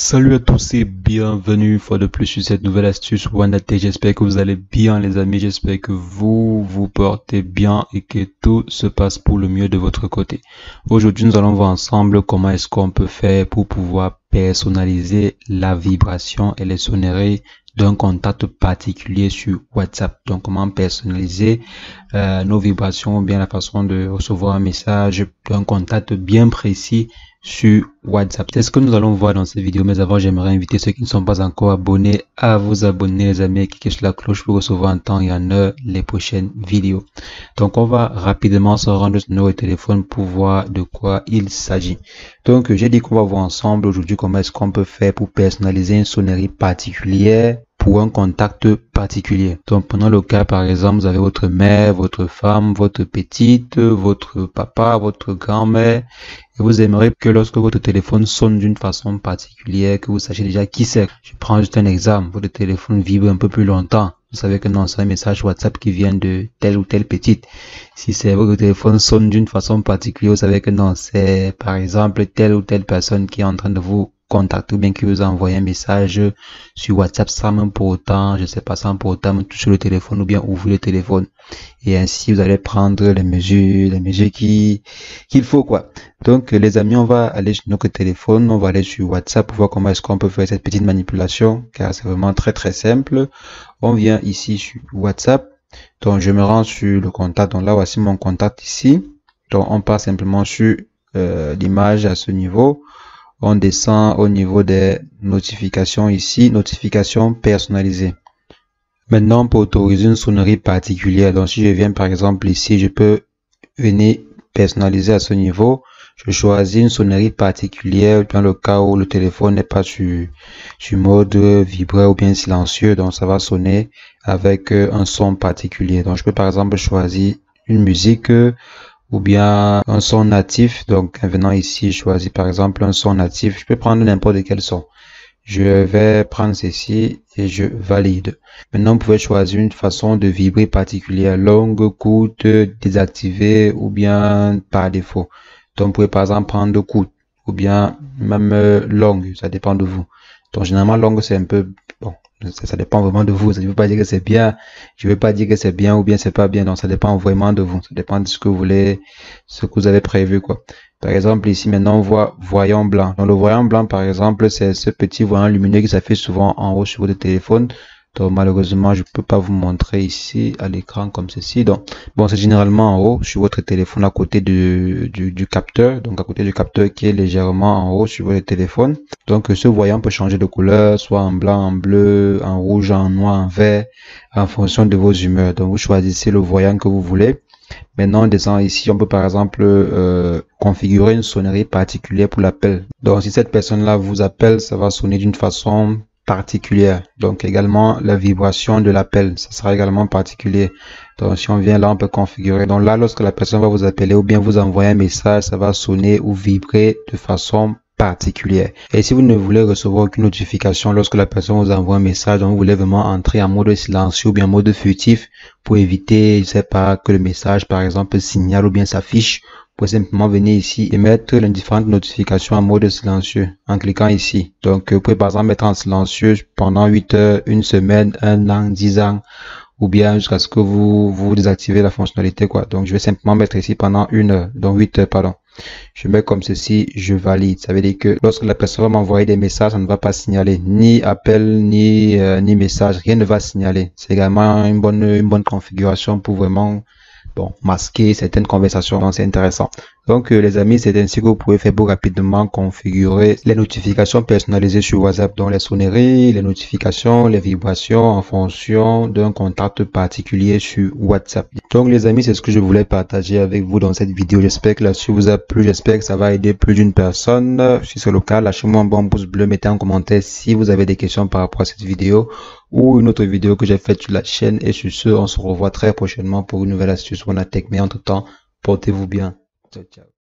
Salut à tous et bienvenue une fois de plus sur cette nouvelle astuce WannaTech. J'espère que vous allez bien les amis, j'espère que vous vous portez bien et que tout se passe pour le mieux de votre côté. Aujourd'hui nous allons voir ensemble comment est-ce qu'on peut faire pour pouvoir personnaliser la vibration et les sonneries d'un contact particulier sur WhatsApp. Donc comment personnaliser nos vibrations ou bien la façon de recevoir un message d'un contact bien précis sur WhatsApp. C'est ce que nous allons voir dans cette vidéo, mais avant j'aimerais inviter ceux qui ne sont pas encore abonnés à vous abonner les amis et cliquer sur la cloche pour recevoir en temps et en heure les prochaines vidéos. Donc on va rapidement se rendre sur notre téléphone pour voir de quoi il s'agit. Donc j'ai dit qu'on va voir ensemble aujourd'hui comment est-ce qu'on peut faire pour personnaliser une sonnerie particulière pour un contact particulier. Donc prenons le cas par exemple, vous avez votre mère, votre femme, votre petite, votre papa, votre grand-mère et vous aimeriez que lorsque votre téléphone sonne d'une façon particulière, que vous sachiez déjà qui c'est. Je prends juste un exemple, votre téléphone vibre un peu plus longtemps. Vous savez que non, c'est un message WhatsApp qui vient de telle ou telle petite. Si c'est votre téléphone sonne d'une façon particulière, vous savez que non, c'est par exemple telle ou telle personne qui est en train de vous contacter ou bien qui vous a envoyé un message sur WhatsApp sans même pour autant, je sais pas, sans pour autant toucher le téléphone ou bien ouvrir le téléphone. Et ainsi, vous allez prendre les mesures qu'il faut, quoi. Donc, les amis, on va aller sur notre téléphone, on va aller sur WhatsApp pour voir comment est-ce qu'on peut faire cette petite manipulation, car c'est vraiment très, très simple. On vient ici sur WhatsApp. Donc, je me rends sur le contact. Donc là, voici mon contact ici. Donc, on passe simplement sur l'image à ce niveau. On descend au niveau des notifications ici, notifications personnalisées. Maintenant, pour autoriser une sonnerie particulière, donc si je viens par exemple ici, je peux venir personnaliser à ce niveau. Je choisis une sonnerie particulière dans le cas où le téléphone n'est pas sur mode vibreur ou bien silencieux, donc ça va sonner avec un son particulier. Donc je peux par exemple choisir une musique ou bien un son natif. Donc en venant ici, je choisis par exemple un son natif. Je peux prendre n'importe quel son. Je vais prendre ceci et je valide. Maintenant, vous pouvez choisir une façon de vibrer particulière, longue, courte, désactivée ou bien par défaut. Donc, vous pouvez par exemple prendre courte ou bien même longue, ça dépend de vous. Donc, généralement, longue, c'est un peu, bon, ça dépend vraiment de vous. Ça ne veut pas dire que c'est bien, je ne veux pas dire que c'est bien ou bien c'est pas bien. Donc, ça dépend vraiment de vous. Ça dépend de ce que vous voulez, ce que vous avez prévu, quoi. Par exemple, ici, maintenant, on voit voyant blanc. Donc, le voyant blanc, par exemple, c'est ce petit voyant lumineux qui s'affiche souvent en haut sur votre téléphone. Donc, malheureusement, je peux pas vous montrer ici à l'écran comme ceci. Donc, bon, c'est généralement en haut sur votre téléphone à côté du capteur. Donc, à côté du capteur qui est légèrement en haut sur votre téléphone. Donc, ce voyant peut changer de couleur, soit en blanc, en bleu, en rouge, en noir, en vert, en fonction de vos humeurs. Donc, vous choisissez le voyant que vous voulez. Maintenant, on descend ici, on peut par exemple configurer une sonnerie particulière pour l'appel. Donc, si cette personne-là vous appelle, ça va sonner d'une façon particulière. Donc, également, la vibration de l'appel, ça sera également particulier. Donc, si on vient là, on peut configurer. Donc là, lorsque la personne va vous appeler ou bien vous envoyer un message, ça va sonner ou vibrer de façon particulière. Et si vous ne voulez recevoir aucune notification lorsque la personne vous envoie un message, donc vous voulez vraiment entrer en mode silencieux ou bien en mode furtif pour éviter, je sais pas, que le message par exemple signale ou bien s'affiche, vous pouvez simplement venir ici et mettre les différentes notifications en mode silencieux en cliquant ici. Donc vous pouvez par exemple mettre en silencieux pendant 8 heures, une semaine, un an, 10 ans ou bien jusqu'à ce que vous désactivez la fonctionnalité, quoi. Donc je vais simplement mettre ici pendant 1 heure, donc 8 heures, pardon. Je mets comme ceci, je valide. Ça veut dire que lorsque la personne va m'envoyer des messages, ça ne va pas signaler ni appel, ni message. Rien ne va signaler. C'est également une bonne configuration pour vraiment, bon, masquer certaines conversations. Donc, c'est intéressant. Donc, les amis, c'est ainsi que vous pouvez faire pour rapidement configurer les notifications personnalisées sur WhatsApp, donc les sonneries, les notifications, les vibrations en fonction d'un contact particulier sur WhatsApp. Donc, les amis, c'est ce que je voulais partager avec vous dans cette vidéo. J'espère que là-dessus vous a plu. J'espère que ça va aider plus d'une personne. Si c'est le cas, lâchez-moi un bon pouce bleu, mettez en commentaire si vous avez des questions par rapport à cette vidéo ou une autre vidéo que j'ai faite sur la chaîne. Et sur ce, on se revoit très prochainement pour une nouvelle astuce WannaTech. Mais entre-temps, portez-vous bien. Ciao, ciao.